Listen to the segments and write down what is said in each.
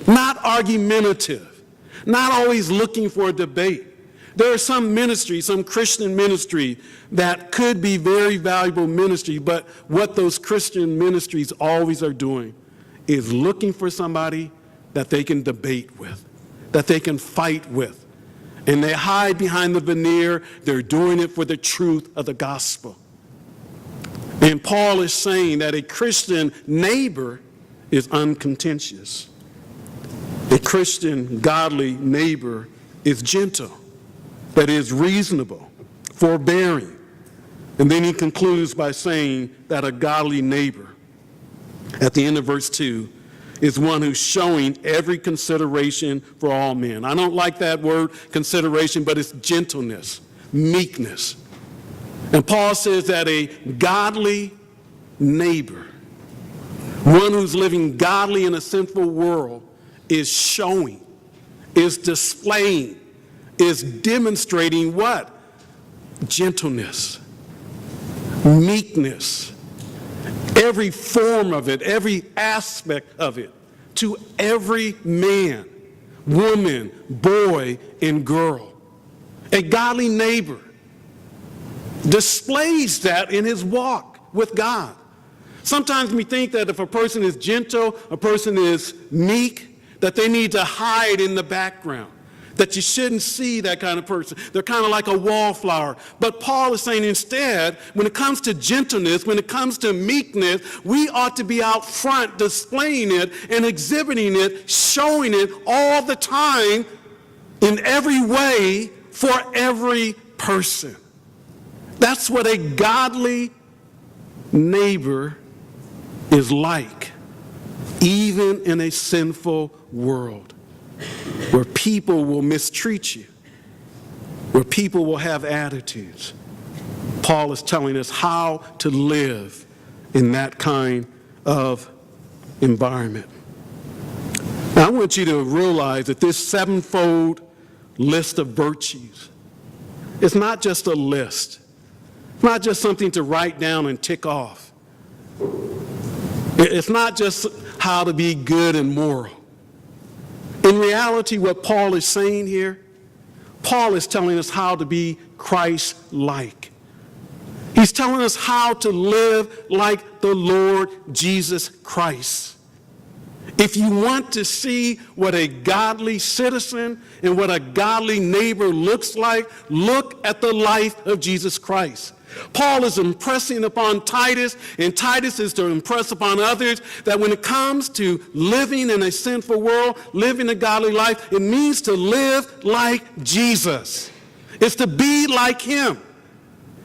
not argumentative, not always looking for a debate. There are some ministries, some Christian ministry that could be very valuable ministry, but what those Christian ministries always are doing is looking for somebody that they can debate with, that they can fight with. And they hide behind the veneer. They're doing it for the truth of the gospel. And Paul is saying that a Christian neighbor is uncontentious. A Christian godly neighbor is gentle, that is reasonable, forbearing. And then he concludes by saying that a godly neighbor, at the end of verse 2, is one who's showing every consideration for all men. I don't like that word, consideration, but it's gentleness, meekness. And Paul says that a godly neighbor, one who's living godly in a sinful world, is showing, is displaying, is demonstrating what? Gentleness, meekness, every form of it, every aspect of it, to every man, woman, boy, and girl. A godly neighbor displays that in his walk with God. Sometimes we think that if a person is gentle, a person is meek, that they need to hide in the background, that you shouldn't see that kind of person. They're kind of like a wallflower. But Paul is saying instead, when it comes to gentleness, when it comes to meekness, we ought to be out front displaying it and exhibiting it, showing it all the time in every way for every person. That's what a godly neighbor is like, even in a sinful world, where people will mistreat you, where people will have attitudes. Paul is telling us how to live in that kind of environment. Now, I want you to realize that this sevenfold list of virtues is not just a list. It's not just something to write down and tick off. It's not just how to be good and moral. In reality, what Paul is saying here, Paul is telling us how to be Christ-like. He's telling us how to live like the Lord Jesus Christ. If you want to see what a godly citizen and what a godly neighbor looks like, look at the life of Jesus Christ. Paul is impressing upon Titus, and Titus is to impress upon others that when it comes to living in a sinful world, living a godly life, it means to live like Jesus. It's to be like him.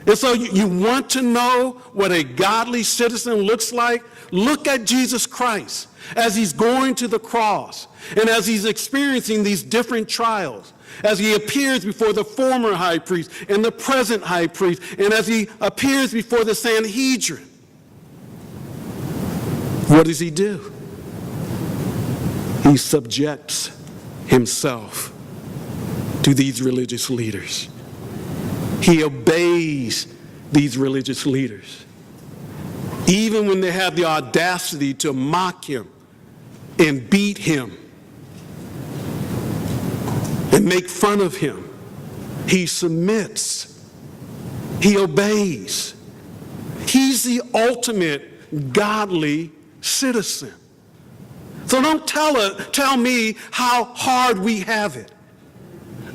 And so you want to know what a godly citizen looks like? Look at Jesus Christ as he's going to the cross and as he's experiencing these different trials, as he appears before the former high priest and the present high priest, and as he appears before the Sanhedrin. What does he do? He subjects himself to these religious leaders. He obeys these religious leaders, even when they have the audacity to mock him and beat him and make fun of him. He submits. He obeys. He's the ultimate godly citizen. So don't tell me how hard we have it.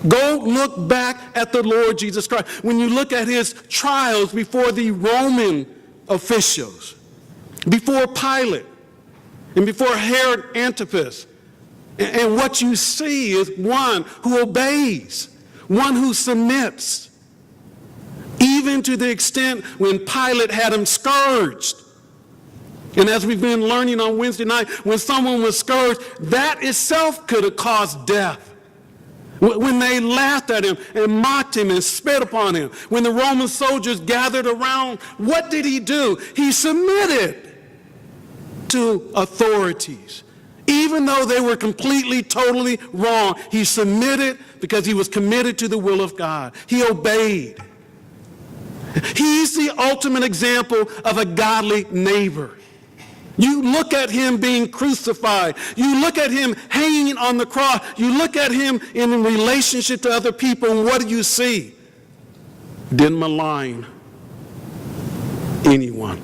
Go look back at the Lord Jesus Christ. When you look at his trials before the Roman officials, before Pilate, and before Herod Antipas, and what you see is one who obeys, one who submits, even to the extent when Pilate had him scourged. And as we've been learning on Wednesday night, when someone was scourged, that itself could have caused death. When they laughed at him and mocked him and spit upon him, when the Roman soldiers gathered around, what did he do? He submitted to authorities. Even though they were completely, totally wrong, he submitted because he was committed to the will of God. He obeyed. He's the ultimate example of a godly neighbor. You look at him being crucified. You look at him hanging on the cross. You look at him in relationship to other people, and what do you see? Didn't malign anyone.